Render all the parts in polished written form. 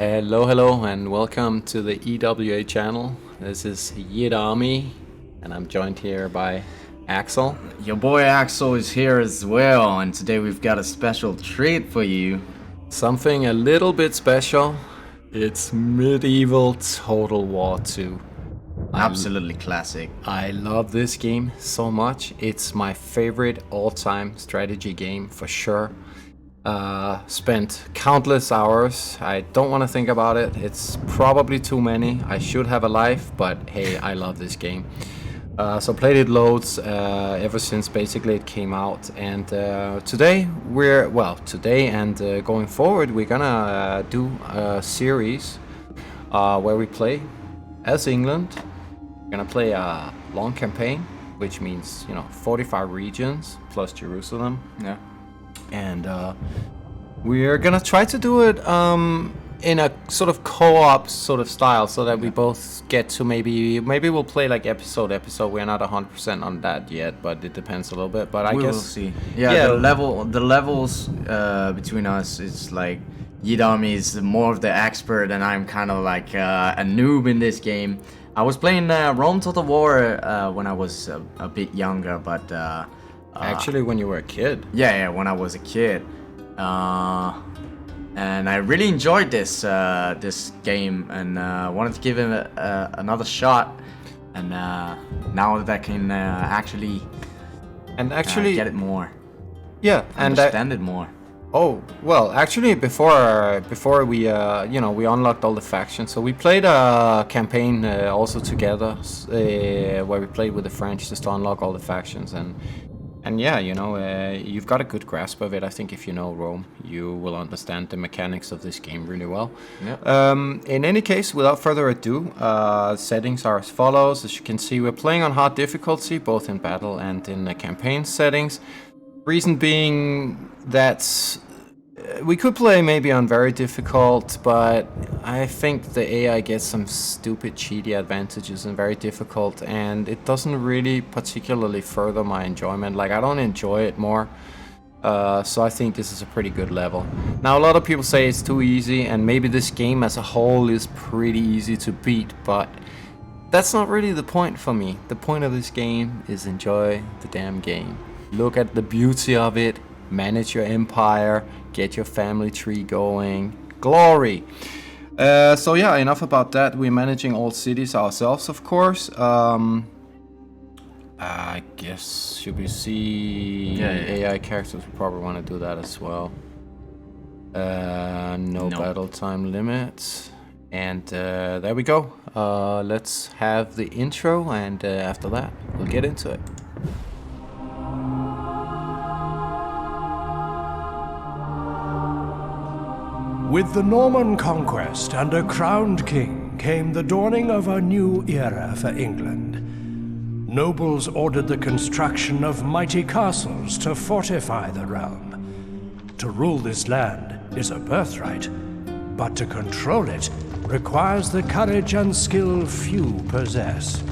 Hello, and welcome to the EWA channel. This is YidArmy, and I'm joined here by Axel. Your boy Axel is here as well, and today we've got a special treat for you. Something a little bit special. It's medieval Total War 2. Absolutely classic. I love this game so much. It's my favorite all-time strategy game for sure. Spent countless hours. I don't want to think about it. It's probably too many. I should have a life, but hey, I love this game. So played it loads ever since basically it came out. And today and going forward, we're gonna do a series where we play as England. We're gonna play a long campaign, which means 45 regions plus Jerusalem. Yeah. And we're gonna try to do it in a sort of co-op sort of style, so that we both get to maybe we'll play like episode. We're not 100% on that yet, but it depends a little bit. But I guess we'll see. Yeah, the levels between us is like YidArmy is more of the expert, and I'm kind of like a noob in this game. I was playing Rome Total War when I was a bit younger, but. Actually, when you were a kid. Yeah, when I was a kid, and I really enjoyed this game, and wanted to give it another shot. And now that I can actually get it more, understand it more. Oh well, actually, before we we unlocked all the factions, so we played a campaign also together, where we played with the French just to unlock all the factions. And yeah, you've got a good grasp of it. I think if you know Rome, you will understand the mechanics of this game really well. Yeah. In any case, without further ado, settings are as follows. As you can see, we're playing on hard difficulty, both in battle and in the campaign settings. Reason being that we could play maybe on very difficult, but I think the AI gets some stupid cheaty advantages in very difficult, and it doesn't really particularly further my enjoyment. Like, I don't enjoy it more. So I think this is a pretty good level. Now, a lot of people say it's too easy, and maybe this game as a whole is pretty easy to beat, but that's not really the point for me. The point of this game is enjoy the damn game. Look at the beauty of it, manage your empire, get your family tree going. Glory! So yeah, enough about that. We're managing all cities ourselves, of course. I guess, should we see AI characters? We probably want to do that as well. No battle time limit. And there we go. Let's have the intro, and after that, we'll get into it. With the Norman conquest and a crowned king came the dawning of a new era for England. Nobles ordered the construction of mighty castles to fortify the realm. To rule this land is a birthright, but to control it requires the courage and skill few possess.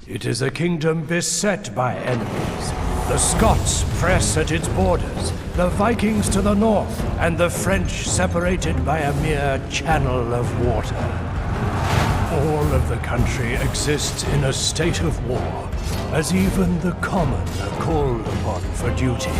It is a kingdom beset by enemies. The Scots press at its borders, the Vikings to the north, and the French separated by a mere channel of water. All of the country exists in a state of war, as even the common are called upon for duty.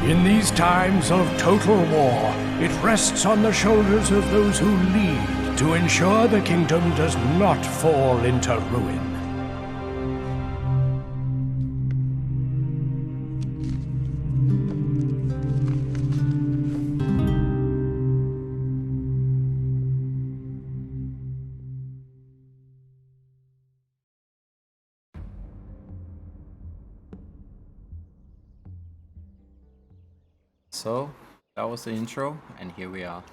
In these times of total war, it rests on the shoulders of those who lead to ensure the kingdom does not fall into ruin. So, that was the intro, and here we are.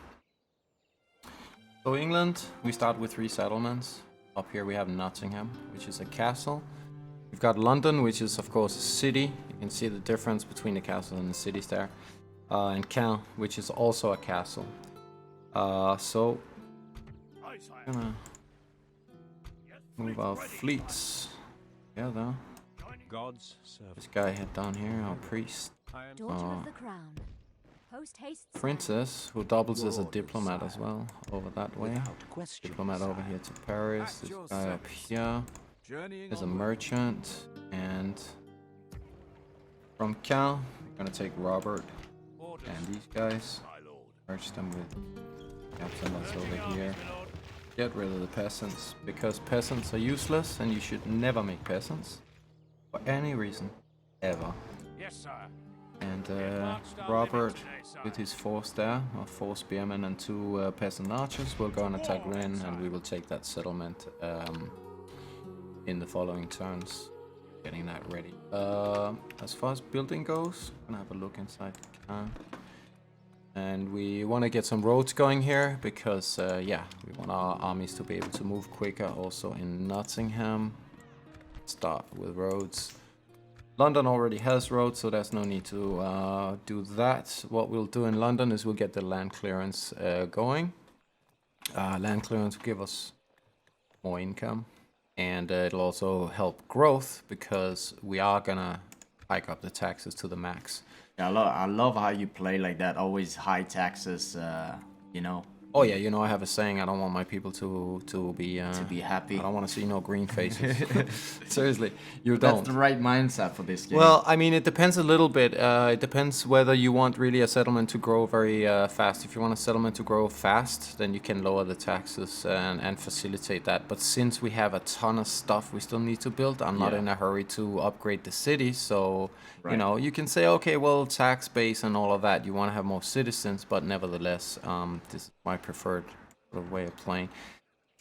So England, we start with 3 settlements. Up here we have Nottingham, which is a castle. We've got London, which is of course a city. You can see the difference between the castle and the cities there. And Caen, which is also a castle. So we're gonna move our fleets together. God's servant. This guy head down here, our priest. Daughter of the crown. Post haste. Princess, who doubles as a diplomat as well, over that way. Diplomat over here to Paris. This guy up here is a merchant. And from Caen, we're gonna take Robert and these guys. Merge them with Captain that's over here. Get rid of the peasants, because peasants are useless and you should never make peasants. For any reason. Ever. Yes, sire. And Robert, with his force there, of 4 spearmen and 2 peasant archers, will go and attack Rennes, and we will take that settlement in the following turns. Getting that ready. As far as building goes, I'm gonna have a look inside the camp. And we want to get some roads going here, because yeah, we want our armies to be able to move quicker also in Nottingham. Start with roads. London already has roads, so there's no need to do that. What we'll do in London is we'll get the land clearance going. Land clearance will give us more income, and it'll also help growth, because we are gonna hike up the taxes to the max. Yeah, I love how you play like that. Always high taxes, you know. Oh yeah, you know I have a saying, I don't want my people to be happy. I don't want to see no green faces. Seriously, you don't. That's the right mindset for this game. Well, I mean, it depends a little bit. It depends whether you want really a settlement to grow very fast. If you want a settlement to grow fast, then you can lower the taxes and facilitate that. But since we have a ton of stuff we still need to build, I'm not in a hurry to upgrade the city. So, you know, you can say, okay, well, tax base and all of that. You want to have more citizens, but nevertheless, this is my preferred sort of way of playing.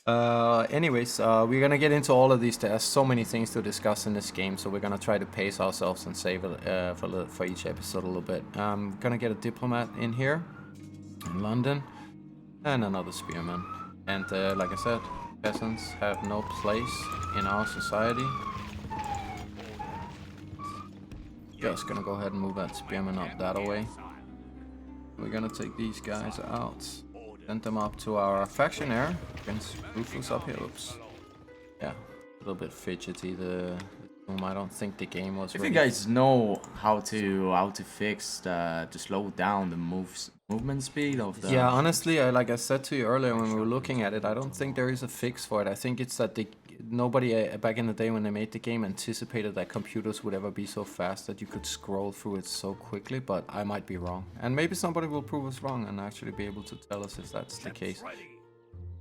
Anyways, we're gonna get into all of these. There's so many things to discuss in this game, so we're gonna try to pace ourselves and save it for each episode a little bit. I'm gonna get a diplomat in here in London and another spearman. And like I said, peasants have no place in our society. Just gonna go ahead and move that spearman up that way. We're gonna take these guys out. Send them up to our factionaire. Prince Rufus up here. Oops. Yeah, a little bit fidgety. I don't think the game was. If ready. you guys know how to fix to slow down the movement speed of the. Yeah, honestly, like I said to you earlier when we were looking at it, I don't think there is a fix for it. I think it's that nobody back in the day when they made the game anticipated that computers would ever be so fast that you could scroll through it so quickly, but I might be wrong. And maybe somebody will prove us wrong and actually be able to tell us if that's the case.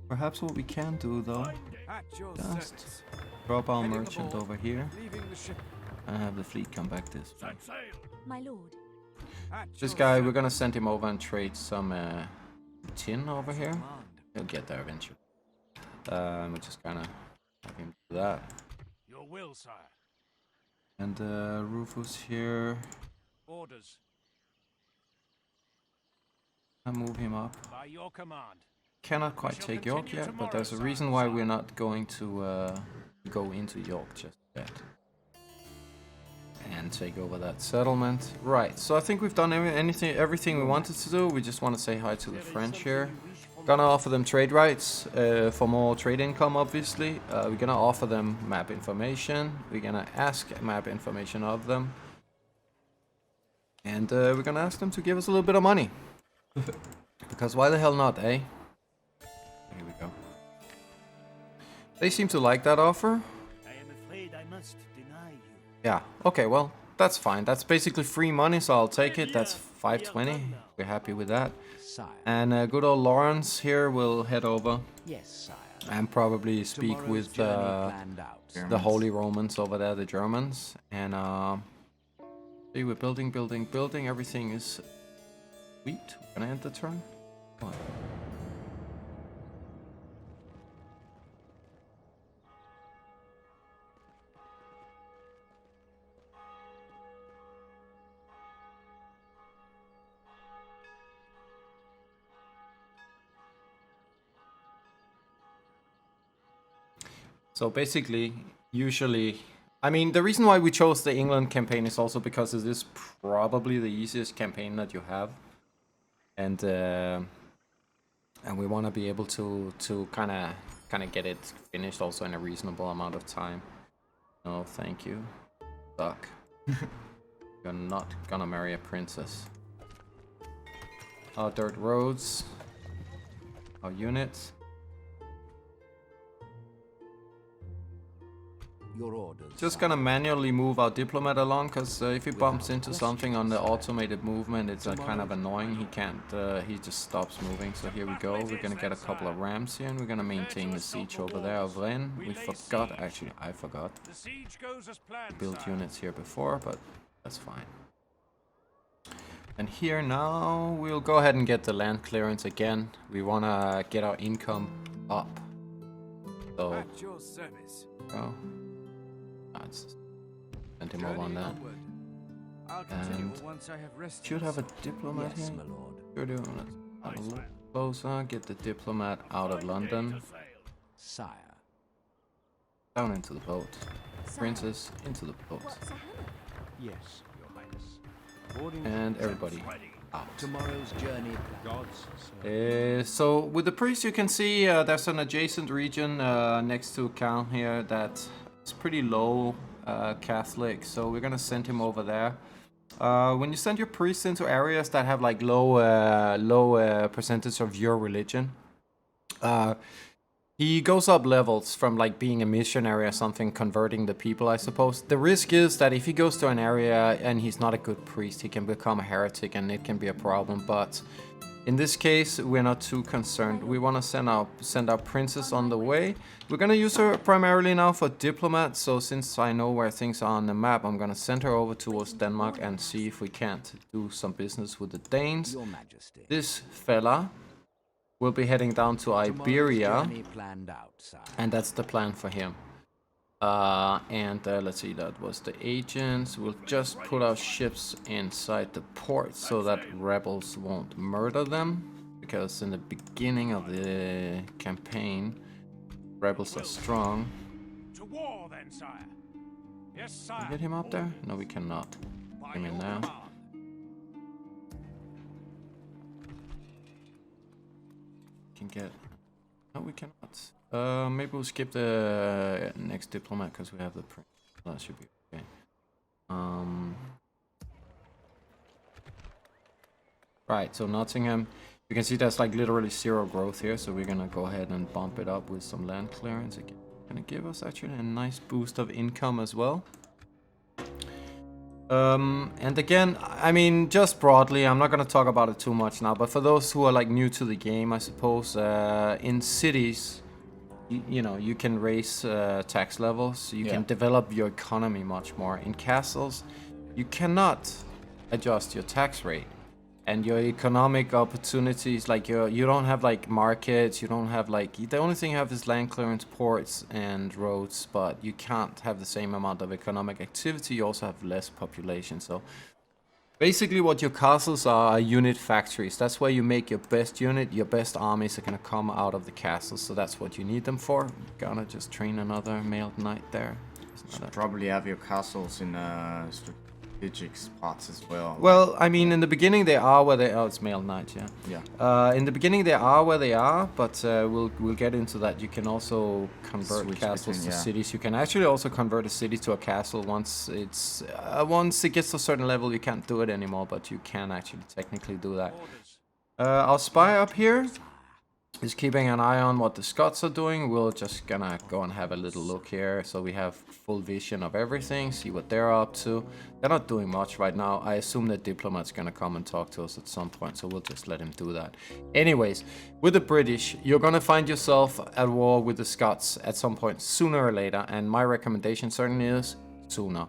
Perhaps what we can do though, just drop our merchant over here and have the fleet come back this way. My lord. This guy, we're gonna send him over and trade some tin over here. He'll get there eventually. We're just gonna have him do that. Your will, sire. And Rufus here. Orders. I move him up. By your command. Cannot quite take York yet, but there's a reason why we're not going to go into York just yet. And take over that settlement. Right, so I think we've done everything we wanted to do. We just want to say hi to the French here. Gonna offer them trade rights for more trade income, obviously. We're gonna offer them map information. We're gonna ask map information of them. And we're gonna ask them to give us a little bit of money. Because why the hell not, eh? Here we go. They seem to like that offer. I am afraid I must deny you. Yeah, okay, well, that's fine. That's basically free money, so I'll take it. That's 520. We're happy with that. Sire. And good old Lawrence here will head over Yes, sire. and probably speak Tomorrow's with journey planned out. the Holy Romans over there, the Germans. And see, we're building. Everything is sweet. We're gonna end the turn. Come on. So basically, usually, I mean, the reason why we chose the England campaign is also because it is probably the easiest campaign that you have, and we want to be able to kind of get it finished also in a reasonable amount of time. No, thank you. Suck. You're not gonna marry a princess. Our dirt roads. Our units. Your orders. Just gonna manually move our diplomat along, because if he bumps into something on the automated movement, it's kind of annoying. He can't, he just stops moving. So here we go. We're gonna get a couple of rams here, and we're gonna maintain the siege over there of Rennes. We forgot, actually, I forgot. Built units here before, but that's fine. And here now, we'll go ahead and get the land clearance again. We wanna get our income up. So, go. Let's send him over on that. And should have a diplomat here. Sure do. Let's have a look closer. Get the diplomat out of London. Sire. Down into the boat. Princess into the boat. Yes, Your Highness. And everybody out. Tomorrow's journey. So with the priest, you can see there's an adjacent region next to Caen here that. It's pretty low Catholic, so we're gonna send him over there. When you send your priests into areas that have like low percentage of your religion, he goes up levels from like being a missionary or something, converting the people, I suppose. The risk is that if he goes to an area and he's not a good priest, he can become a heretic and it can be a problem, but in this case, we're not too concerned. We want to send our princess on the way. We're going to use her primarily now for diplomat. So since I know where things are on the map, I'm going to send her over towards Denmark and see if we can't do some business with the Danes. Your Majesty. This fella will be heading down to Iberia. And that's the plan for him. Let's see, that was the agents. We'll just put our ships inside the port so that rebels won't murder them, because in the beginning of the campaign, rebels are strong. To war then, sire. Yes, sire. Can we get him up there? No, we cannot. Get him in there. Can get. No, we cannot. Maybe we'll skip the next diplomat because we have the prince. That should be okay. Right, so Nottingham. You can see there's like literally zero growth here, so we're gonna go ahead and bump it up with some land clearance again. Gonna give us actually a nice boost of income as well. And again, I mean, just broadly, I'm not gonna talk about it too much now, but for those who are like new to the game, I suppose, in cities, you know, you can raise tax levels, you can develop your economy much more. In castles, you cannot adjust your tax rate. And your economic opportunities, like you don't have like markets, you don't have like, the only thing you have is land clearance, ports and roads, but you can't have the same amount of economic activity. You also have less population. So basically what your castles are unit factories. That's where you make your best unit. Your best armies are gonna come out of the castles, so that's what you need them for. Gonna just train another mailed knight there. Should probably have your castles in strategic spots as well. Well, I mean, in the beginning they are where they are. Oh, it's mailed knight, yeah. Yeah. In the beginning they are where they are, but we'll get into that. You can also convert Switch castles between, to yeah. cities. You can actually also convert a city to a castle once it gets to a certain level. You can't do it anymore, but you can actually technically do that. Our spy up here is keeping an eye on what the Scots are doing. We're just gonna go and have a little look here, so we have full vision of everything, see what they're up to. They're not doing much right now. I assume that diplomat's gonna come and talk to us at some point, so we'll just let him do that. Anyways, with the British, you're gonna find yourself at war with the Scots at some point, sooner or later, and my recommendation certainly is sooner.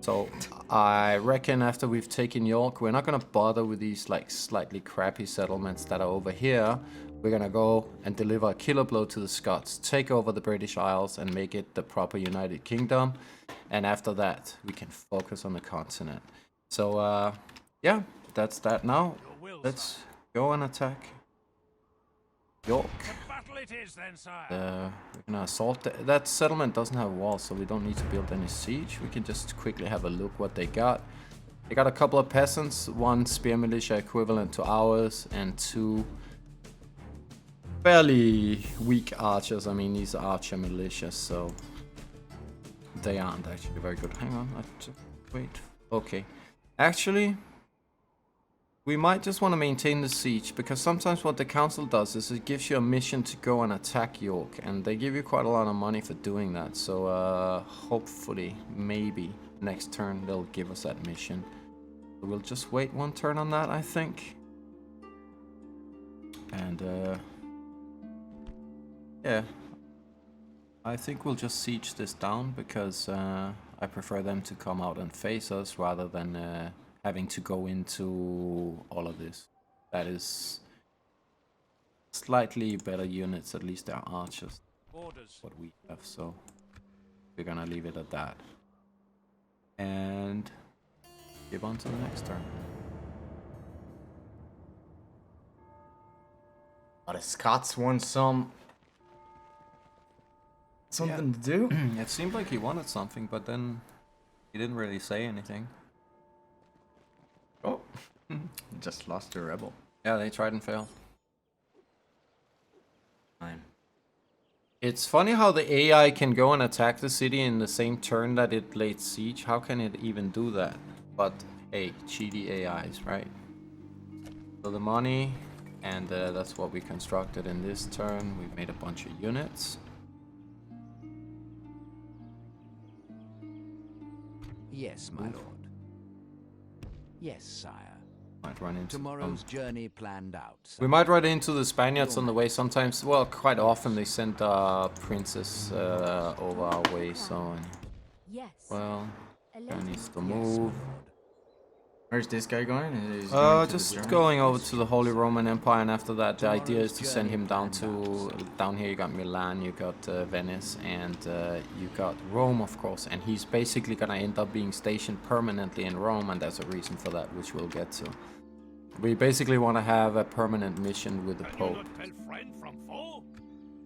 So I reckon after we've taken York, we're not gonna bother with these like slightly crappy settlements that are over here. We're gonna go and deliver a killer blow to the Scots, take over the British Isles and make it the proper United Kingdom. And after that, we can focus on the continent. So yeah, that's that now. Let's go and attack York. Battle it is then, sire. We're gonna assault. That settlement doesn't have walls, so we don't need to build any siege. We can just quickly have a look what they got. They got a couple of peasants, one spear militia equivalent to ours, and two fairly weak archers. I mean, these are archer militias, so they aren't actually very good. Hang on, wait. Okay, actually, we might just want to maintain the siege, because sometimes what the council does is it gives you a mission to go and attack York, and they give you quite a lot of money for doing that. So hopefully, maybe next turn they'll give us that mission. So we'll just wait one turn on that, I think. And yeah, I think we'll just siege this down, because I prefer them to come out and face us rather than having to go into all of this. That is slightly better units, at least they're archers. Orders. What we have, so we're gonna leave it at that. And give on to the next turn. But the Scots want something to do. It seemed like he wanted something, but then he didn't really say anything. Oh, just lost a rebel. Yeah, they tried and failed. Fine. It's funny how the AI can go and attack the city in the same turn that it laid siege. How can it even do that? But hey, cheaty AIs, right? So the money, and that's what we constructed in this turn. We've made a bunch of units. Yes, my lord. Yes, sire. Might run into Tomorrow's journey planned out. we might run into the Spaniards on the way sometimes. Well, quite often they send princes over our way, so Yes. well, I Alert. needs to move. Where's this guy going? Is he going to the Just German? going over to the Holy Roman Empire, and after that, the idea is to send him down here. You got Milan, you got Venice, and you got Rome, of course. And he's basically gonna end up being stationed permanently in Rome, and there's a reason for that, which we'll get to. We basically want to have a permanent mission with the Pope.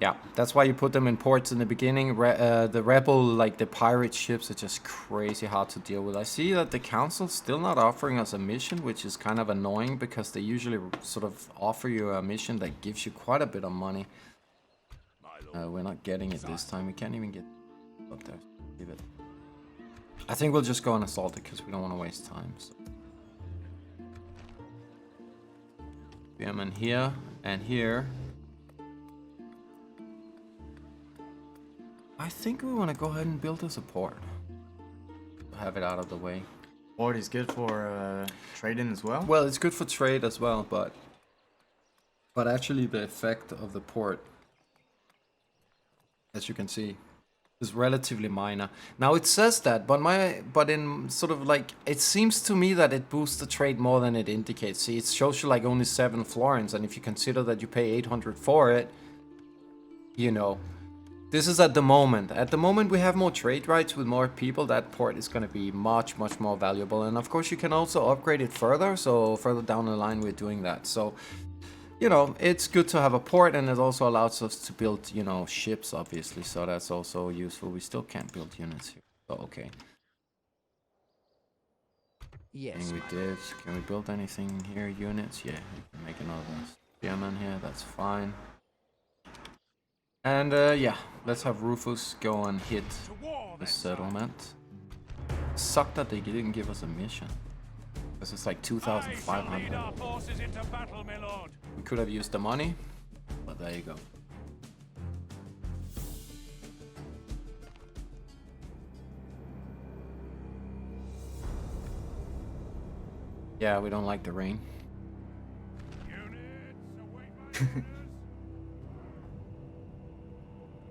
Yeah, that's why you put them in ports in the beginning. The rebel, like the pirate ships, are just crazy hard to deal with. I see that the council's still not offering us a mission, which is kind of annoying, because they usually sort of offer you a mission that gives you quite a bit of money. We're not getting it this time. We can't even get up there. Leave it. I think we'll just go and assault it, because we don't want to waste time. So. Spearmen here and here. I think we want to go ahead and build us a port. Have it out of the way. Port is good for trading as well. Well, it's good for trade as well, but actually the effect of the port, as you can see, is relatively minor. Now it says that, but in sort of like, it seems to me that it boosts the trade more than it indicates. See, it shows you like only 7 florins, and if you consider that you pay 800 for it, you know. This is at the moment. At the moment we have more trade rights with more people. That port is going to be much more valuable. And of course you can also upgrade it further. So further down the line we're doing that. So, you know, it's good to have a port, and it also allows us to build, you know, ships obviously. So that's also useful. We still can't build units here. So okay. Yes. We did. Can we build anything here? Units? Yeah, we can make another spearman here. That's fine. And yeah, let's have Rufus go and hit the settlement. Sucked that they didn't give us a mission. This is like 2,500. We could have used the money, but there you go. Yeah, we don't like the rain.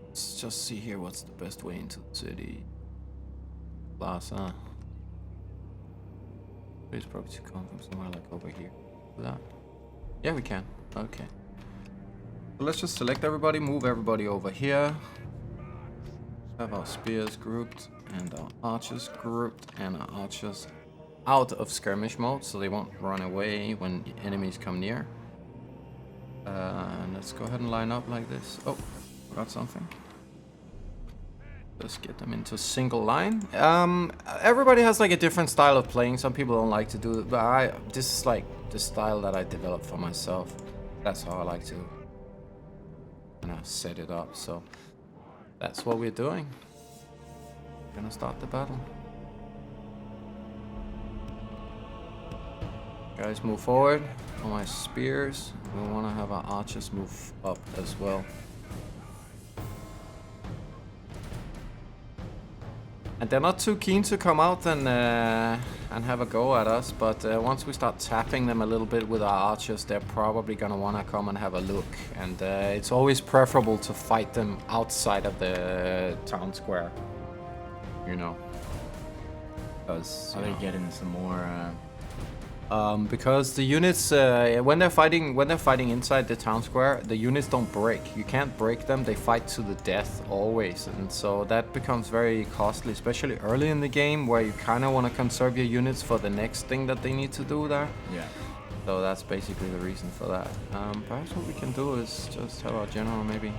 Let's just see here what's the best way into the city. Plaza. It's probably to come from somewhere like over here. That. Yeah, we can. Okay. So let's just select everybody, move everybody over here. Have our spears grouped and our archers grouped, and our archers out of skirmish mode so they won't run away when enemies come near. And let's go ahead and line up like this. Oh, forgot something. Just get them into single line. Everybody has like a different style of playing. Some people don't like to do it, but this is like the style that I developed for myself. That's how I like to set it up. So that's what we're doing. Gonna start the battle. Guys, move forward on my spears. We want to have our archers move up as well. And they're not too keen to come out and have a go at us, but once we start tapping them a little bit with our archers, they're probably gonna want to come and have a look. And it's always preferable to fight them outside of the town square, you know. Because Are they getting some more? because the units, when they're fighting inside the town square, the units don't break. You can't break them. They fight to the death always, and so that becomes very costly, especially early in the game, where you kind of want to conserve your units for the next thing that they need to do there. Yeah. So that's basically the reason for that. Perhaps what we can do is just have our general maybe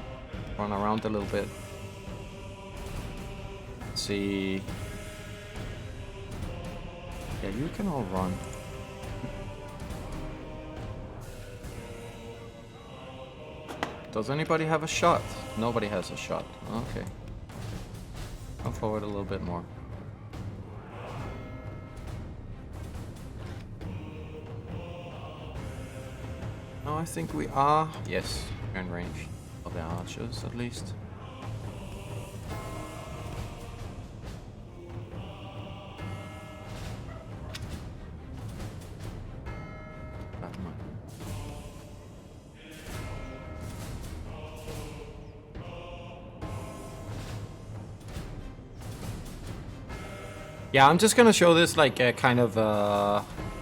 run around a little bit. See. Yeah, you can all run. Does anybody have a shot? Nobody has a shot. Okay. Come forward a little bit more. No, I think we are. Yes, we're in range of the archers at least. Yeah, I'm just gonna show this like kind of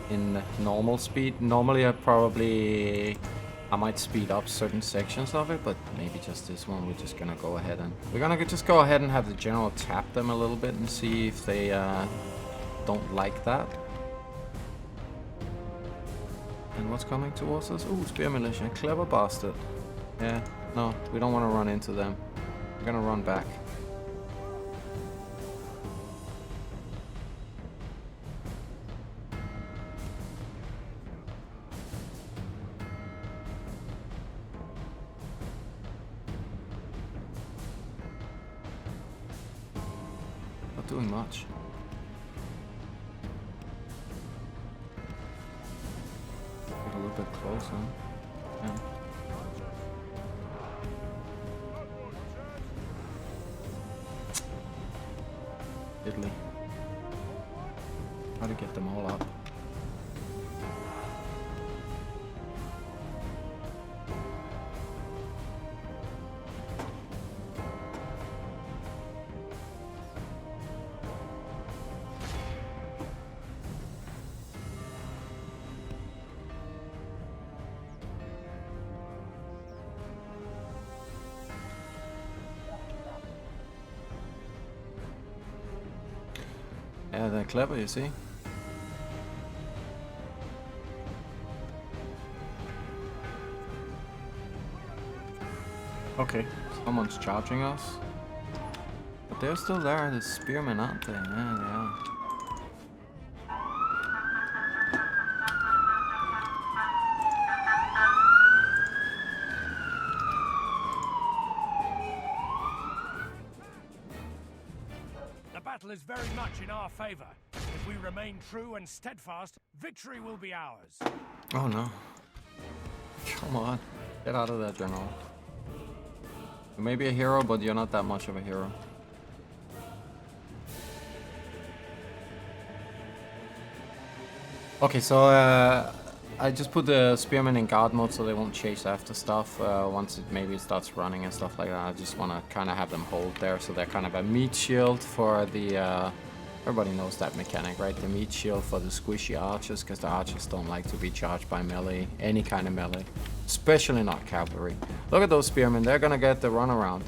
in normal speed. Normally I might speed up certain sections of it, but maybe just this one we're just gonna go ahead and just go ahead and have the general tap them a little bit and see if they don't like that. And what's coming towards us? Ooh, spear militia, clever bastard. Yeah, no, we don't want to run into them. We're gonna run back. Doing much. Get a little bit closer. Yeah. Italy. How to get them all up. Yeah, they're clever, you see. Okay, someone's charging us. But they're still there, the spearmen, aren't they? Yeah, they are. Is very much in our favor. If we remain true and steadfast, victory will be ours. Oh no. Come on. Get out of there, General. You may be a hero, but you're not that much of a hero. Okay, so I just put the spearmen in guard mode so they won't chase after stuff once it starts running and stuff like that. I just want to kind of have them hold there so they're kind of a meat shield for the... everybody knows that mechanic, right? The meat shield for the squishy archers, because the archers don't like to be charged by melee, any kind of melee, especially not cavalry. Look at those spearmen, they're gonna get the runaround.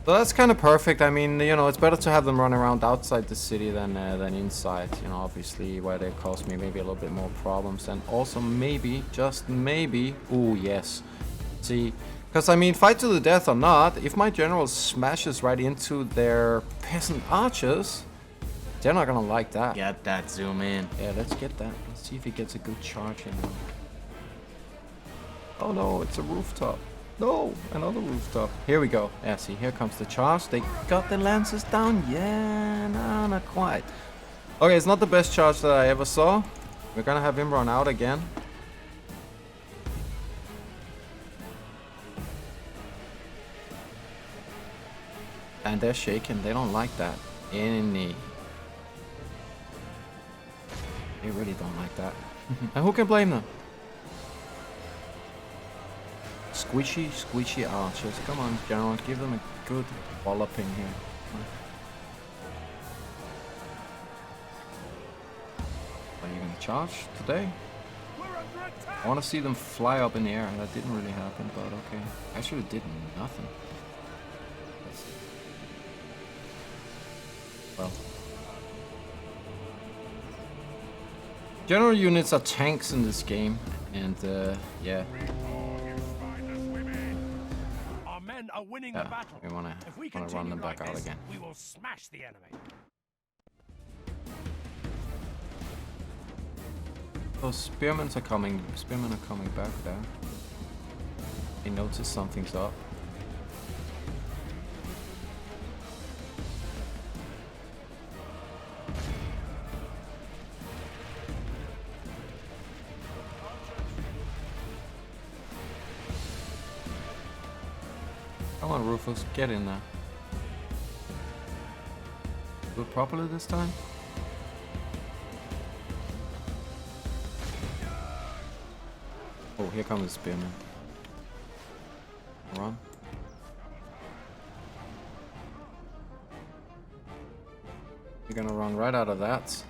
So that's kind of perfect. I mean, you know, it's better to have them run around outside the city than inside. You know, obviously, where they cause me maybe a little bit more problems. And also maybe, just maybe, ooh, yes, See, because I mean, fight to the death or not, if my general smashes right into their peasant archers, they're not gonna like that. Get that zoom in. Yeah, let's get that. Let's see if he gets a good charge in now. Oh no, it's a rooftop. No, another rooftop. Here we go. Yeah, see, here comes the charge. They got the lances down. Yeah, no, not quite. Okay, it's not the best charge that I ever saw. We're gonna have him run out again. And they're shaking. They don't like that. Any. They really don't like that. And who can blame them? Squishy, squishy archers. Come on, General. Give them a good walloping here. Are you gonna charge today? I want to see them fly up in the air. That didn't really happen, but okay. Actually, it did nothing. Well. General units are tanks in this game, and yeah. Our men are winning the battle. We wanna run them back out again. We will smash the enemy. Those spearmen are coming back there. They notice something's up. Come on, Rufus, get in there. Do it properly this time? Oh, here comes the spearman. Run. You're gonna run right out of that.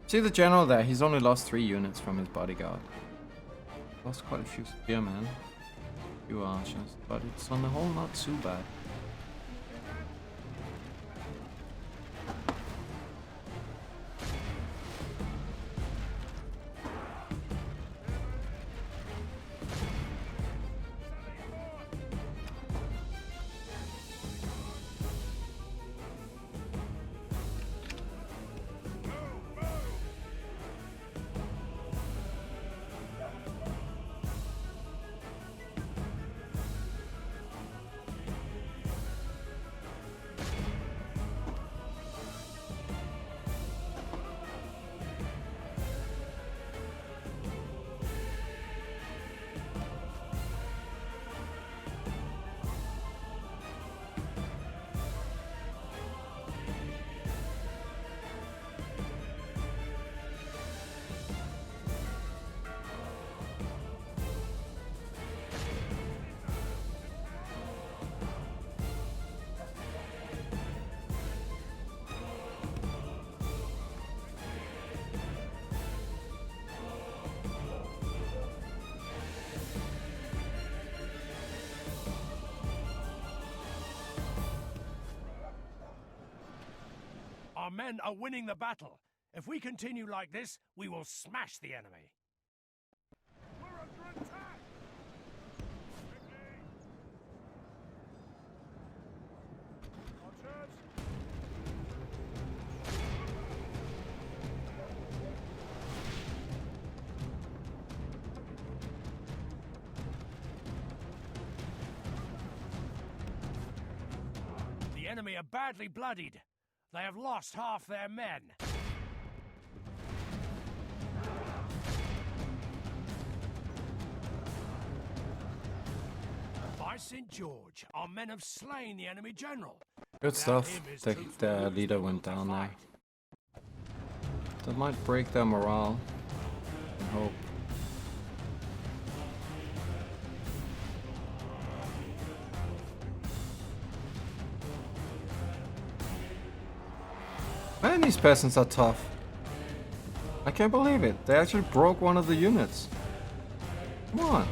See the general there, he's only lost 3 units from his bodyguard. Lost quite a few spearmen. Few archers, but it's on the whole not too bad. Our men are winning the battle. If we continue like this, we will smash the enemy. We're under attack! Archers! The enemy are badly bloodied. They have lost half their men. By St. George, our men have slain the enemy general. Good stuff. The leader went down there. That might break their morale. I hope. Man, these peasants are tough. I can't believe it. They actually broke one of the units. Come on.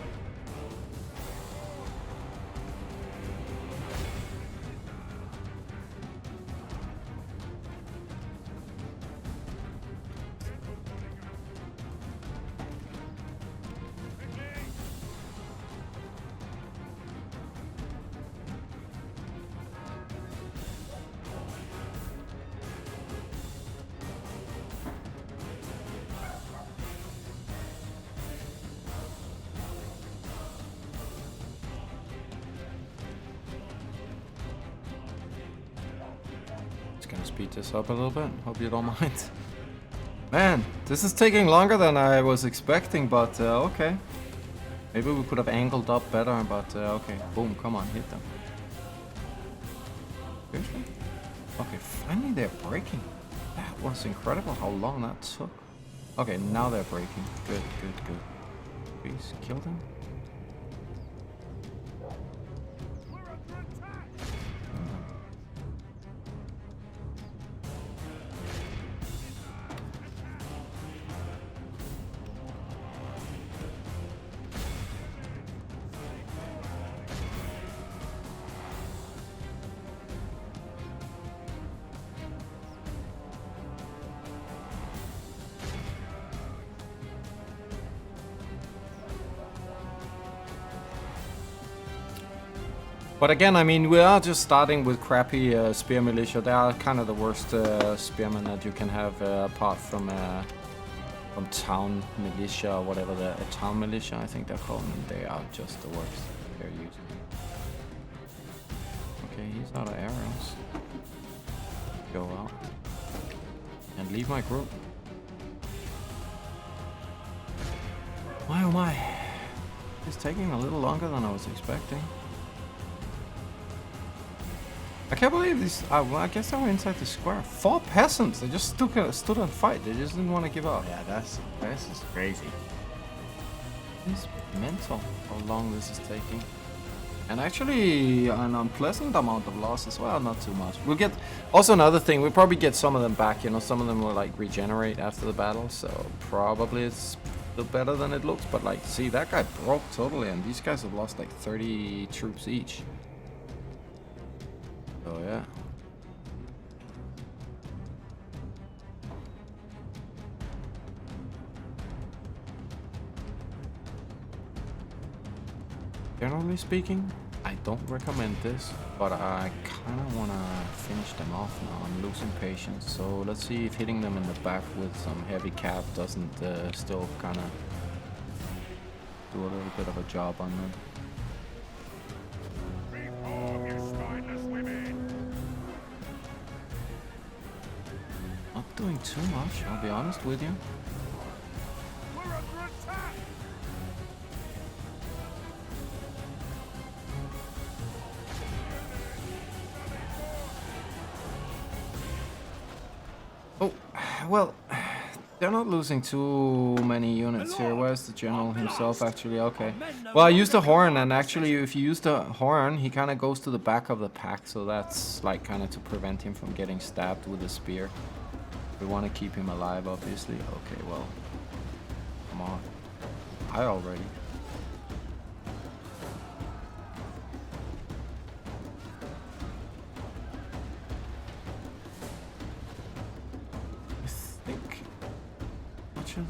gonna speed this up a little bit. Hope you don't mind. Man, this is taking longer than I was expecting, but okay. Maybe we could have angled up better, but okay. Boom, come on, hit them. Seriously? Okay, finally they're breaking. That was incredible how long that took. Okay, now they're breaking. Good, good, good. Please, kill them. But again, I mean, we are just starting with crappy spear militia. They are kind of the worst spearmen that you can have, apart from town militia or whatever the town militia, I think they're called. And they are just the worst they're using. Okay, he's out of arrows. Go out and leave my group. My oh my! It's taking a little longer than I was expecting. I can't believe this. Well, I guess they were inside the square. 4 peasants. They just stood and fight. They just didn't want to give up. Yeah, this is crazy. It's mental how long this is taking. And actually, an unpleasant amount of loss as well. Not too much. We'll get. Also, another thing. We'll probably get some of them back. You know, some of them will like regenerate after the battle. So probably it's a little better than it looks. But like, see, that guy broke totally, and these guys have lost like 30 troops each. So yeah. Generally speaking, I don't recommend this, but I kind of want to finish them off now. I'm losing patience, so let's see if hitting them in the back with some heavy cap doesn't still kind of do a little bit of a job on them. Not doing too much, I'll be honest with you. Oh, well, they're not losing too many units here. Where's the general himself actually? Okay. Well, I used the horn, and actually if you use the horn, he kind of goes to the back of the pack, so that's like kind of to prevent him from getting stabbed with a spear. We want to keep him alive, obviously. Okay, well, come on. I already. I think. Watch it.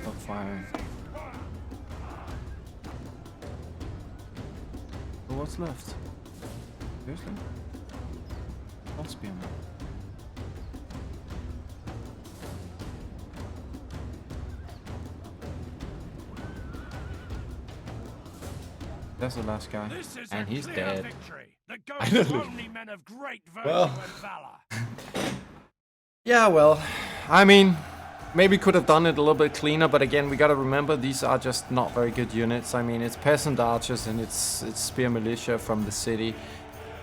Stop firing. So what's left? Seriously? One spearman. That's the last guy, and he's dead. Well, yeah, well, I mean, maybe could have done it a little bit cleaner, but again, we gotta remember these are just not very good units. I mean, it's peasant archers and it's spear militia from the city.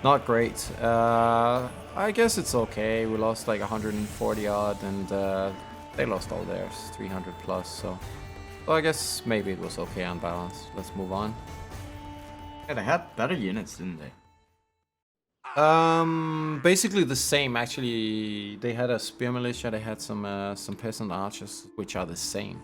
Not great. I guess it's okay. We lost like 140 odd, and they lost all theirs, 300 plus. So, well, I guess maybe it was okay on balance. Let's move on. Yeah, they had better units, didn't they? Basically the same. Actually, they had a spear militia. They had some peasant archers, which are the same.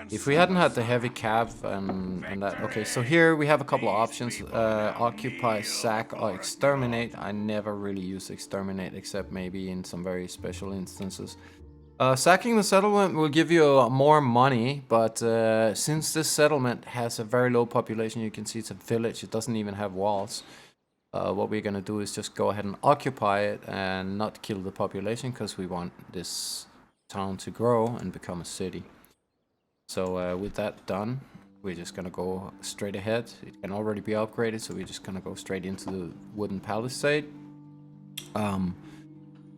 If we hadn't had the heavy cav and that, okay. So here we have a couple of options: occupy, sack, or exterminate. I never really use exterminate, except maybe in some very special instances. Sacking the settlement will give you more money, but since this settlement has a very low population, you can see it's a village, it doesn't even have walls. What we're gonna do is just go ahead and occupy it and not kill the population, because we want this town to grow and become a city. So with that done, we're just gonna go straight ahead. It can already be upgraded, so we're just gonna go straight into the wooden palisade. And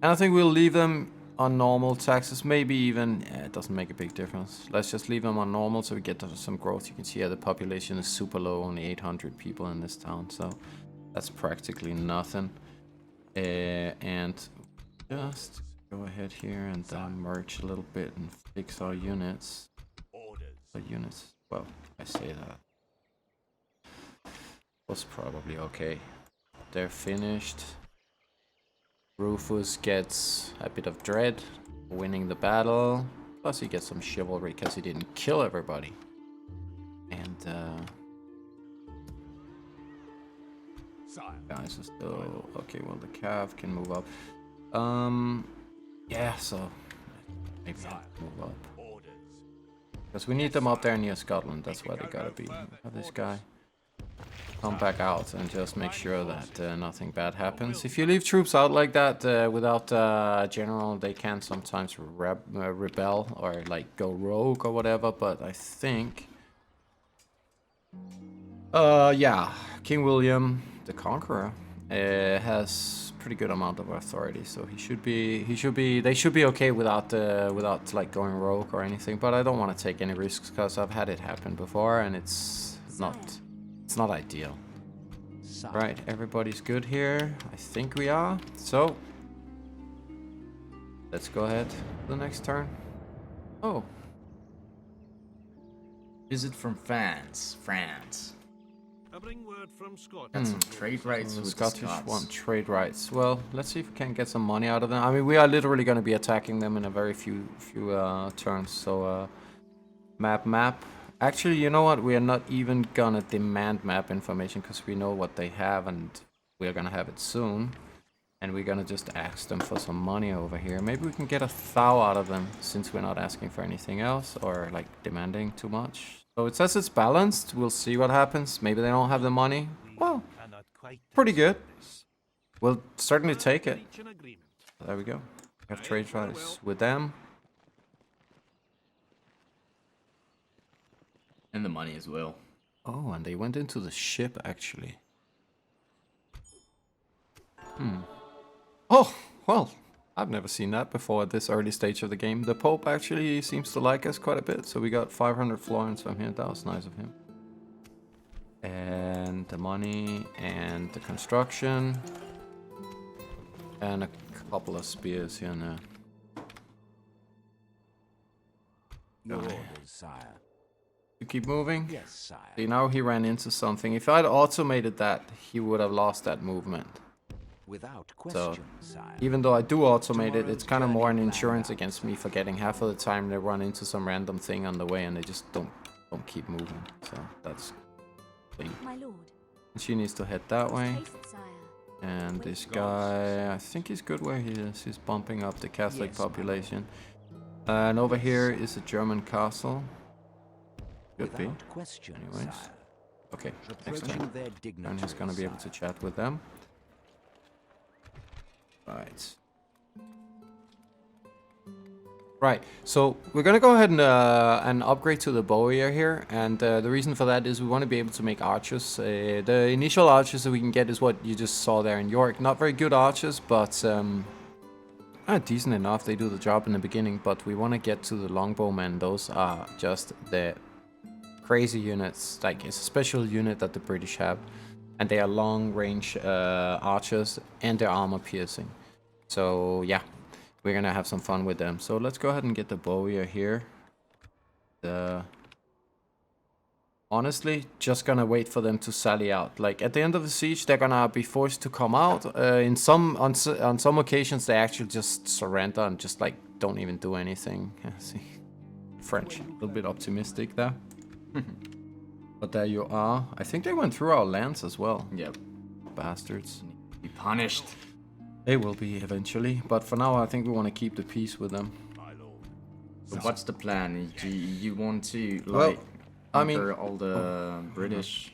I think we'll leave them on normal taxes, maybe even, it doesn't make a big difference. Let's just leave them on normal so we get some growth. You can see the population is super low, only 800 people in this town, so that's practically nothing. And just go ahead here and merge a little bit and fix our units. Well, I say that. Was probably okay. They're finished. Rufus gets a bit of dread, winning the battle. Plus he gets some chivalry because he didn't kill everybody. And guys are still okay. Well, the cav can move up. Yeah, so maybe I'll move up because we need them up there near Scotland. That's why they gotta be. Have this guy come back out and just make sure that nothing bad happens. If you leave troops out like that without general, they can sometimes rebel or like go rogue or whatever. But I think, yeah, King William the Conqueror has pretty good amount of authority, so they should be okay without like going rogue or anything. But I don't want to take any risks because I've had it happen before, and it's not ideal. Right, everybody's good here. I think we are. So let's go ahead to the next turn. Oh, Visit from France. I bring word from Scotland. Got some trade rights the with Scottish the Scots. want trade rights. Well, let's see if we can get some money out of them. I mean, we are literally going to be attacking them in a very few turns. So map. Actually, you know what? We are not even gonna demand map information because we know what they have, and we're gonna have it soon. And we're gonna just ask them for some money over here. Maybe we can get a thou out of them since we're not asking for anything else or like demanding too much. So it says it's balanced. We'll see what happens. Maybe they don't have the money. Well, pretty good. We'll certainly take it. There we go. We have trade rights with them. And the money as well. Oh, and they went into the ship, actually. Oh, well, I've never seen that before at this early stage of the game. The Pope actually seems to like us quite a bit, so we got 500 florins from him. That was nice of him. And the money, and the construction, and a couple of spears here and there. Your orders, sire. You keep moving? Yes, sire. See, now he ran into something. If I'd automated that, he would have lost that movement. Without question, sire. Even though I do automate it, it's kind of more an insurance against me forgetting. Half of the time they run into some random thing on the way and they just don't keep moving. So that's the thing. My lord. She needs to head that way. Haste, sire. And this guy, I think he's good where he is. He's bumping up the Catholic Yes, population. And over here is a German castle. Could be. Without question, Anyways. sire. Okay, next Reproaching turn. their And dignity, he's gonna be able to sire. chat with them. Right. Right, so we're gonna go ahead and upgrade to the bowyer here, and the reason for that is we want to be able to make archers. The initial archers that we can get is what you just saw there in York. Not very good archers, but decent enough. They do the job in the beginning, but we want to get to the longbowmen. Those are just the crazy units. Like, it's a special unit that the British have, and they are long-range archers, and they're armor-piercing. So yeah, we're gonna have some fun with them. So let's go ahead and get the bowyer here. Honestly, just gonna wait for them to sally out. Like, at the end of the siege, they're gonna be forced to come out. On some occasions, they actually just surrender and just like don't even do anything. See, French, a little bit optimistic there. But there you are. I think they went through our lands as well. Yep. Bastards. Be punished. They will be eventually, but for now I think we want to keep the peace with them. So what's the plan? You want to Well, like I mean, conquer all the British?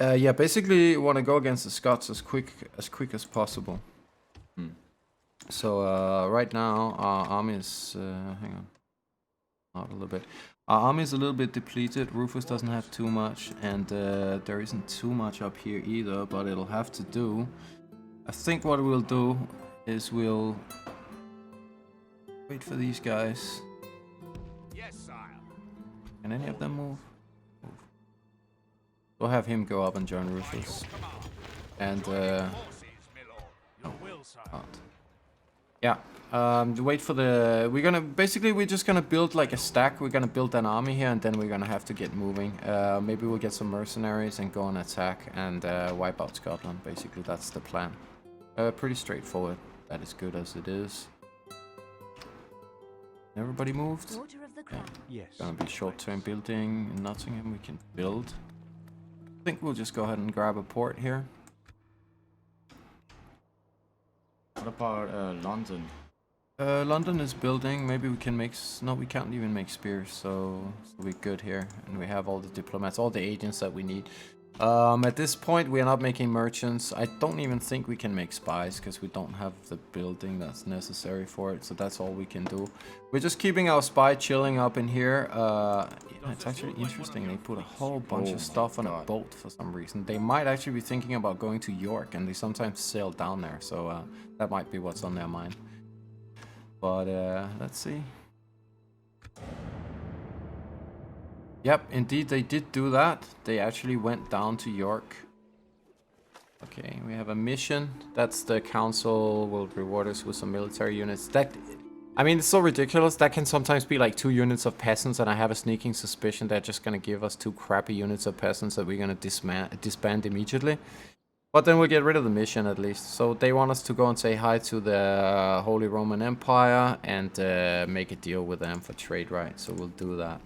Yeah, basically want to go against the Scots as quick as possible. So right now our army is hang on, out a little bit. Our army is a little bit depleted. Rufus doesn't have too much, and there isn't too much up here either, but it'll have to do. I think what we'll do is we'll wait for these guys. Yes, sire. Can any of them move? We'll have him go up and join Rufus. And Forces, my lord. Your will, sire. yeah, wait for the... we're just gonna build like a stack. We're gonna build an army here, and then we're gonna have to get moving. Maybe we'll get some mercenaries and go and attack and wipe out Scotland. Basically, that's the plan. Pretty straightforward. That is good as it is. Everybody moved? Daughter of the crown. Yes. Gonna be short-term building in Nottingham. We can build. I think we'll just go ahead and grab a port here. What about London? London is building. Maybe we can make... no, we can't even make spears, so we're good here. And we have all the diplomats, all the agents that we need. At this point, we are not making merchants. I don't even think we can make spies, because we don't have the building that's necessary for it. So that's all we can do. We're just keeping our spy chilling up in here. It's actually interesting. They put a whole bunch of stuff on a boat for some reason. They might actually be thinking about going to York, and they sometimes sail down there. So that might be what's on their mind. But let's see. Yep, indeed they did do that. They actually went down to York. Okay, we have a mission. That's the council will reward us with some military units. I mean, it's so ridiculous. That can sometimes be like 2 units of peasants, and I have a sneaking suspicion they're just gonna give us 2 crappy units of peasants that we're gonna disband immediately. But then we'll get rid of the mission at least. So they want us to go and say hi to the Holy Roman Empire and make a deal with them for trade rights. So we'll do that.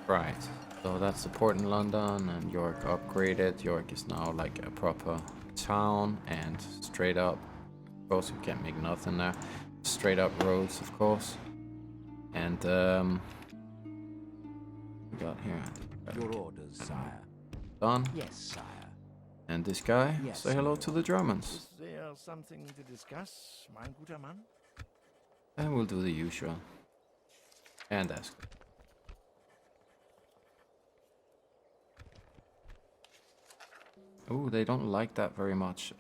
Right. So that's the port in London, and York upgraded. York is now like a proper town, and straight up. Of course, we can't make nothing there. Straight up roads, of course. And we got here. Your orders, sire. Done. Yes, sire. And this guy, Yes, say hello to the Germans. Is there something to discuss, mein guter Mann? And we'll do the usual. And ask. Oh, they don't like that very much.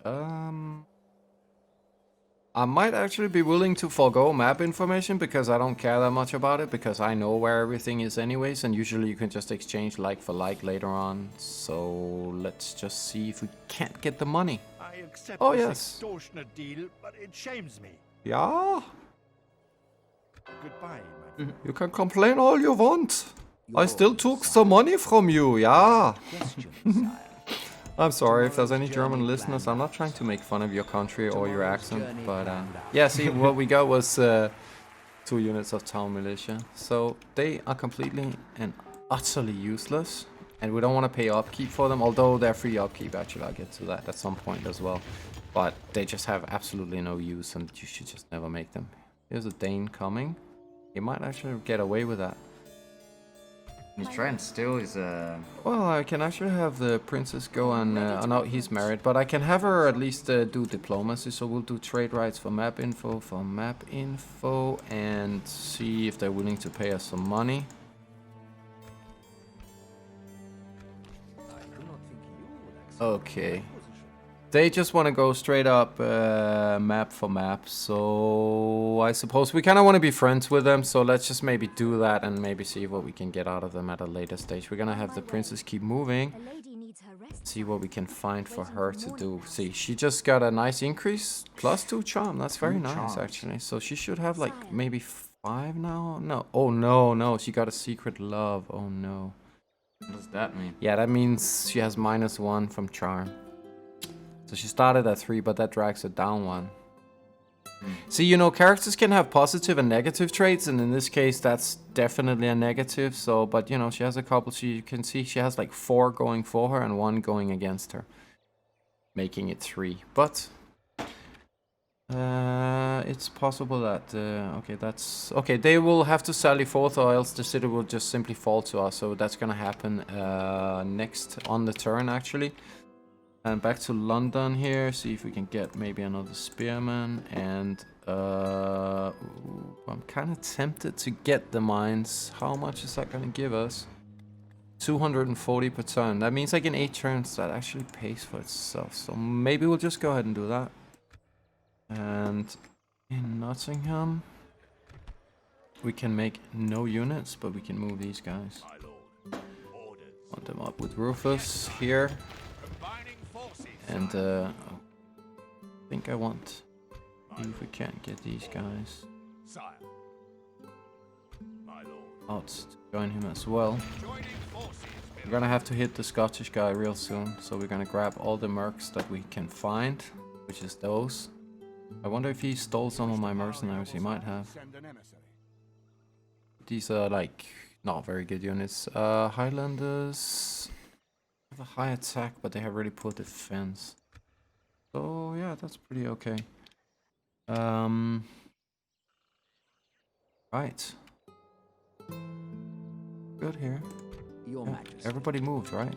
I might actually be willing to forego map information because I don't care that much about it, because I know where everything is anyways, and usually you can just exchange like for like later on. So let's just see if we can't get the money. I accept Oh, this yes. extortionate deal, but it shames me. Yeah, Goodbye, my friend. you can complain all you want. I Your still orders, took sire. some money from you, yeah. Questions, sire. I'm sorry if there's any German listeners. I'm not trying to make fun of your country or your accent, but yeah, see, what we got was 2 units of town militia. So they are completely and utterly useless, and we don't want to pay upkeep for them, although they're free upkeep. Actually, I'll get to that at some point as well. But they just have absolutely no use, and you should just never make them. Here's a Dane coming. He might actually get away with that. He's trying still is Well, I can actually have the princess go and... oh no, he's married. But I can have her at least do diplomacy. So we'll do trade rights for map info, and see if they're willing to pay us some money. I do not think you would accept Okay. my position. They just want to go straight up map for map. So I suppose we kind of want to be friends with them. So let's just maybe do that and maybe see what we can get out of them at a later stage. We're going to have the princess keep moving. A lady needs her rest. See what we can find for her to do. See, she just got a nice increase. +2 charm. That's very nice, charms. actually. So she should have like maybe 5 now. No. Oh, no. She got a secret love. Oh, no. what does that mean? Yeah, that means she has -1 from charm. So she started at 3, but that drags her down 1. See, you know, characters can have positive and negative traits, and in this case, that's definitely a negative. So, but you know, she has a couple. You can see she has like 4 going for her and 1 going against her, making it 3. But it's possible that okay, that's okay. They will have to sally forth, or else the city will just simply fall to us. So that's gonna happen next on the turn, actually. And back to London here, see if we can get maybe another spearman. And ooh, I'm kind of tempted to get the mines. How much is that going to give us? 240 per turn. That means like in 8 turns that actually pays for itself. So maybe we'll just go ahead and do that. And in Nottingham, we can make no units, but we can move these guys. Want them up with Rufus here. And I think I want, see if we can't get these guys out to join him as well. We're gonna have to hit the Scottish guy real soon, so we're gonna grab all the mercs that we can find, which is those. I wonder if he stole some of my mercenaries. He might have. These are like not very good units. Highlanders have a high attack, but they have really poor defense. So yeah, that's pretty okay. Right. Good here. Your Yeah. Majesty. Everybody moved, right?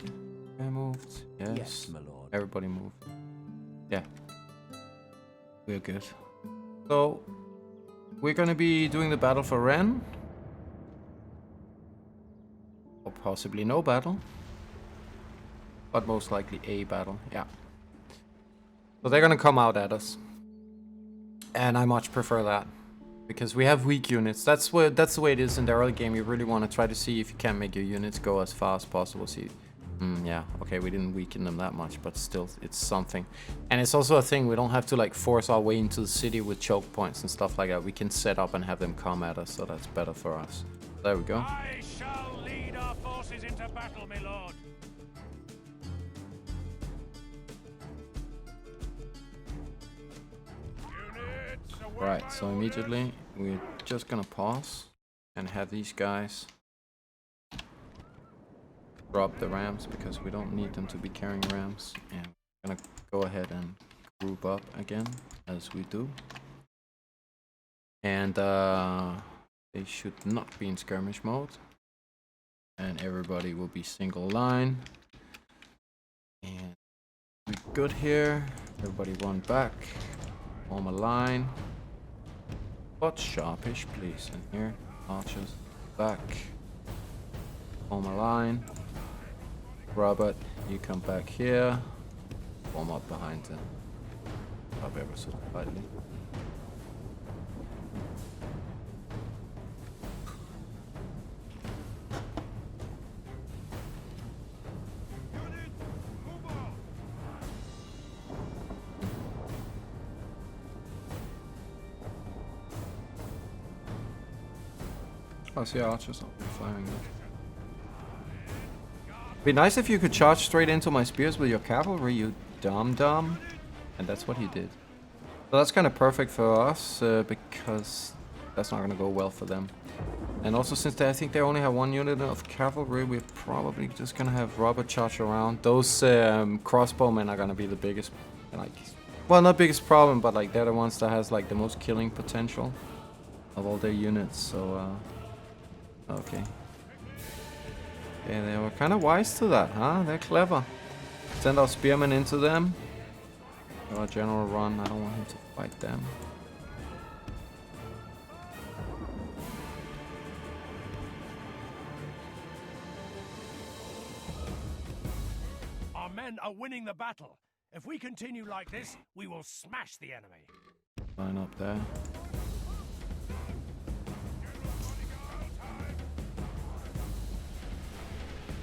I moved. Yes. Yes, my lord. Everybody moved. Yeah. We're good. So we're gonna be doing the battle for Rennes. Or possibly no battle. But most likely a battle, yeah. So they're gonna come out at us. And I much prefer that. Because we have weak units. That's the way it is in the early game. You really want to try to see if you can make your units go as far as possible. See, yeah, okay, we didn't weaken them that much, but still, it's something. And it's also a thing, we don't have to like force our way into the city with choke points and stuff like that. We can set up and have them come at us, so that's better for us. There we go. I shall lead our forces into battle, my lord. Right, so immediately we're just gonna pause and have these guys drop the rams because we don't need them to be carrying rams. And we're gonna go ahead and group up again as we do. And they should not be in skirmish mode. And everybody will be single line. And we're good here. Everybody run back. Form a line. But sharpish, please. And here, archers back. Form a line. Robert, you come back here. Form up behind them. Up ever so slightly. I see archers not firing that. Be nice if you could charge straight into my spears with your cavalry, you dumb. And that's what he did. So that's kind of perfect for us, because that's not going to go well for them. And also since I think they only have one unit of cavalry, we're probably just going to have Robert charge around. Those crossbowmen are going to be the biggest, like, well, not biggest problem, but like they're the ones that has like the most killing potential of all their units, so okay. Yeah, they were kind of wise to that, huh? They're clever. Send our spearmen into them. Our general run, I don't want him to fight them. Our men are winning the battle. If we continue like this, we will smash the enemy. Line up there.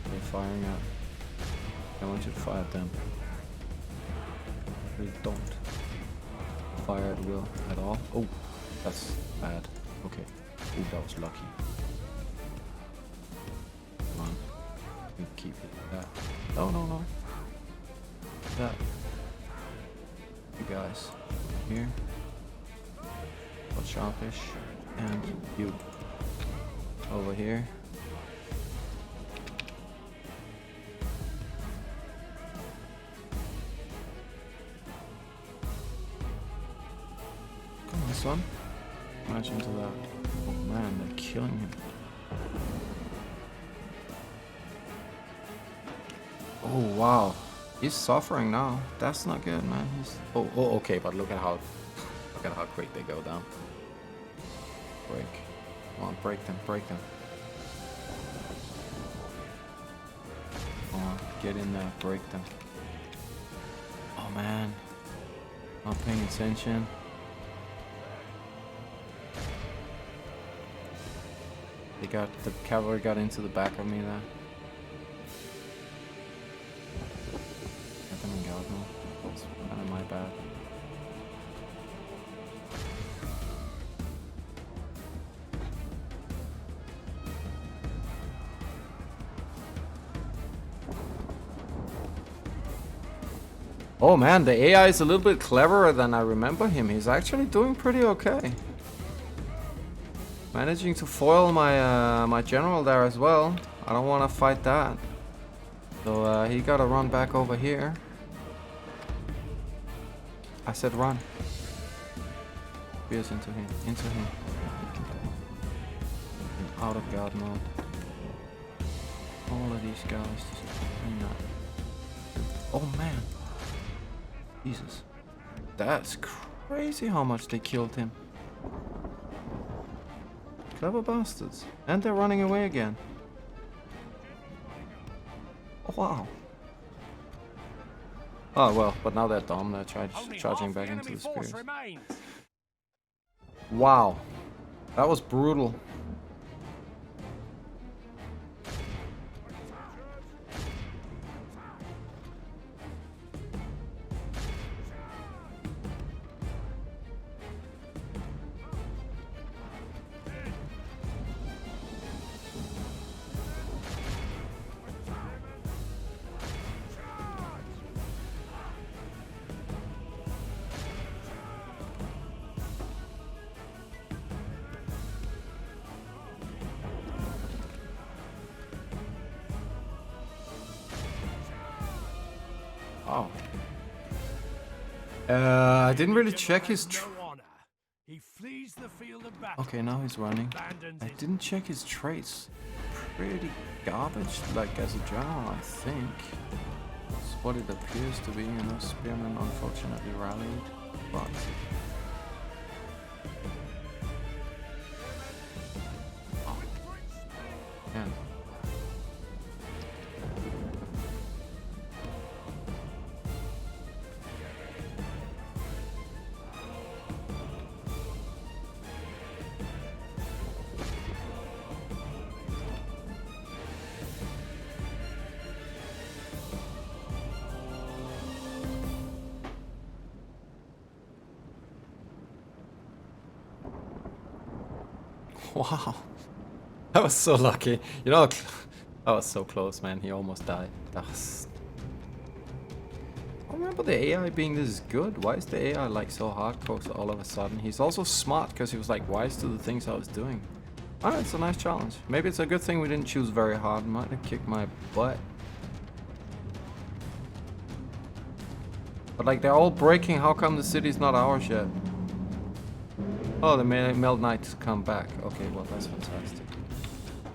They're firing at. I want you to fire at them. Please don't fire at will at all. Oh, that's bad. Okay. Ooh, that was lucky. Come on. We keep it like that. No. That. You guys. Here. Got sharpish. And you. Over here. This one. Smash into that. Oh man, they're killing him. Oh wow. He's suffering now. That's not good, man. He's oh okay, but look at how quick they go down. Break. Come on, break them. Come on, get in there, break them. Oh man, not paying attention. The cavalry got into the back of me there. Let them go, no. That's kind of my bad. Oh man, the AI is a little bit cleverer than I remember him. He's actually doing pretty okay. Managing to foil my my general there as well. I don't want to fight that. So he gotta run back over here. I said run. Spears into him, into him. I'm out of guard mode. All of these guys just doing that. Oh man. Jesus. That's crazy how much they killed him. Clever bastards. And they're running away again. Oh, wow. Oh well, but now they're dumb. They're charging back into the spears. Wow. That was brutal. Oh. I didn't really check his okay, now he's running. I didn't check his traits. Pretty garbage, like as a general, I think. That's what it appears to be, you know. Spearman unfortunately rallied, but... Oh. Man. Wow, that was so lucky. You know, that was so close, man. He almost died. That was... I don't remember the AI being this good. Why is the AI like so hardcore all of a sudden? He's also smart because he was like wise to the things I was doing. Ah, it's a nice challenge. Maybe it's a good thing we didn't choose very hard. Might have kicked my butt. But like they're all breaking. How come the city's not ours yet? Oh, the Meld Knights come back. Okay, well that's fantastic.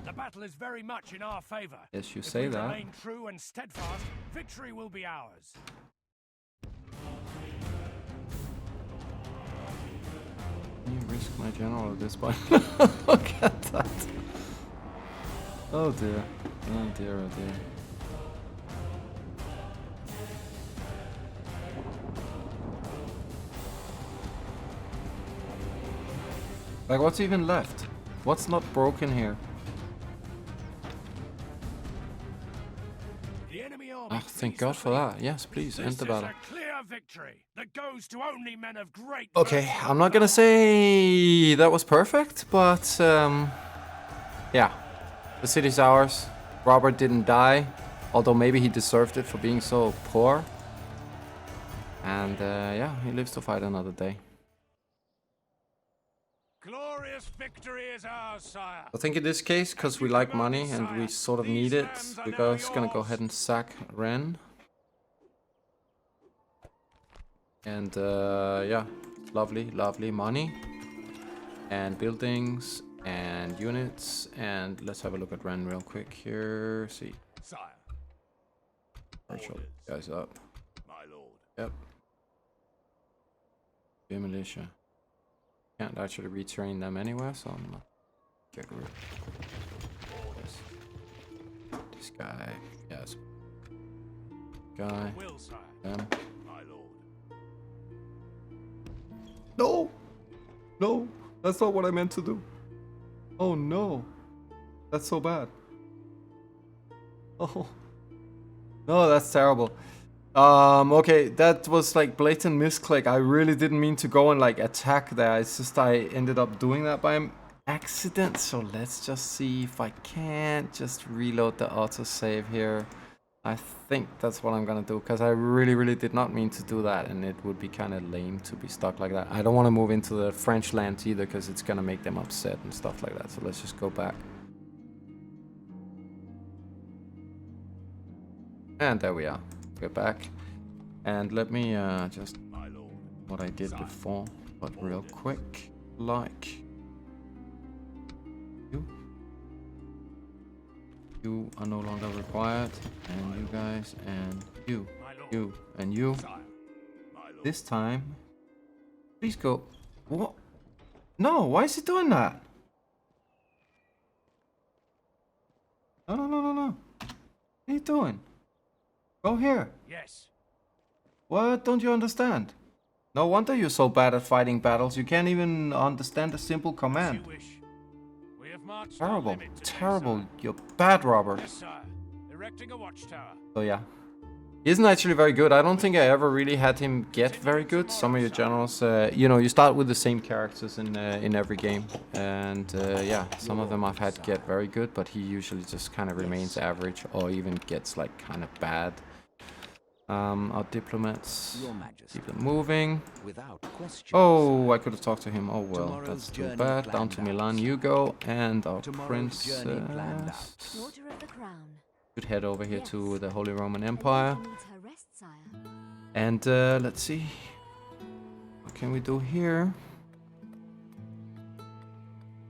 The battle is very much in our favor. Yes, you say that. If we remain true and steadfast, victory will be ours. Can you risk my general at this point? Look at that. Oh dear. Oh dear, oh dear. Like, what's even left? What's not broken here? The enemy army Thank God for that. Yes, please, end the battle. This is a clear victory that goes to only men of great... Okay, I'm not gonna say that was perfect, but yeah. The city's ours. Robert didn't die, although maybe he deserved it for being so poor. And yeah, he lives to fight another day. Glorious victory is ours, sire. I think in this case, because we like money and we sort of need it, we're just gonna go ahead and sack Ren. And yeah, lovely, lovely money. And buildings and units. And let's have a look at Ren real quick here. See. Sire. Virtual guys up. My lord. Yep. Be militia. Can't actually retrain them anywhere, so I'm gonna get rid of this guy. Yes. guy. Will, sire. Them. My lord. No! No! That's not what I meant to do. Oh no. That's so bad. Oh. No, that's terrible. Okay, that was like blatant misclick. I really didn't mean to go and like attack there. It's just I ended up doing that by accident. So let's just see if I can't just reload the autosave here. I think that's what I'm gonna do, because I really did not mean to do that, and it would be kind of lame to be stuck like that. I don't want to move into the French lands either, because it's gonna make them upset and stuff like that. So let's just go back. And there we are. We're back. And let me just what I did before, but real quick. Like you are no longer required, and you guys, and you, and you. This time, please go. What? No, why is he doing that? No. What are you doing? Go here. Yes. What don't you understand? No wonder you're so bad at fighting battles. You can't even understand a simple command. As you wish. We have marched our Terrible. limit today, Terrible. sire. You're bad, Robert. Yes, sire. Erecting a watchtower. So yeah. He isn't actually very good. I don't think I ever really had him get very good. Some of your generals, you know, you start with the same characters in every game. And yeah, some of them I've had get very good, but he usually just kind of remains average or even gets like kind of bad. Our diplomats, keep them moving. Oh, I could have talked to him. Oh well, that's too bad. Down to Milan you go, and our princess Daughter of the crown. should head over here to the Holy Roman Empire. Needs her rest, sire. And let's see, what can we do here?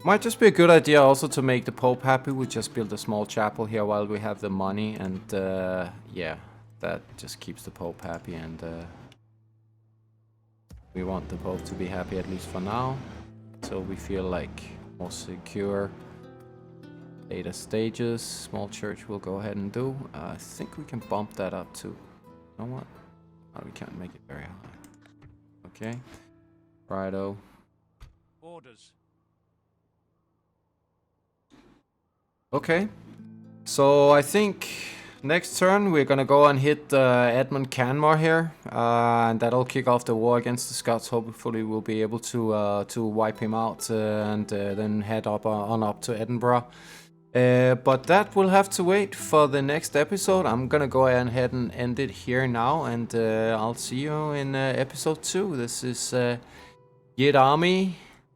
Might just be a good idea also to make the Pope happy. We just build a small chapel here while we have the money, and yeah. That just keeps the Pope happy, and we want the Pope to be happy at least for now, so we feel like more secure. Later stages, small church we'll go ahead and do. I think we can bump that up too. You know what? Oh, we can't make it very high. Okay. Righto. Orders. Okay. So I think next turn we're gonna go and hit Edmund Canmore here, and that'll kick off the war against the Scots. Hopefully we'll be able to wipe him out and then head up on up to Edinburgh. But that will have to wait for the next episode. I'm gonna go ahead and end it here now, and I'll see you in episode 2. This is YidArmy.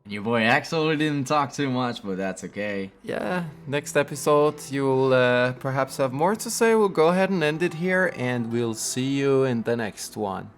Your boy Axel didn't talk too much, but that's okay. Yeah, next episode you'll perhaps have more to say. We'll go ahead and end it here, and we'll see you in the next one.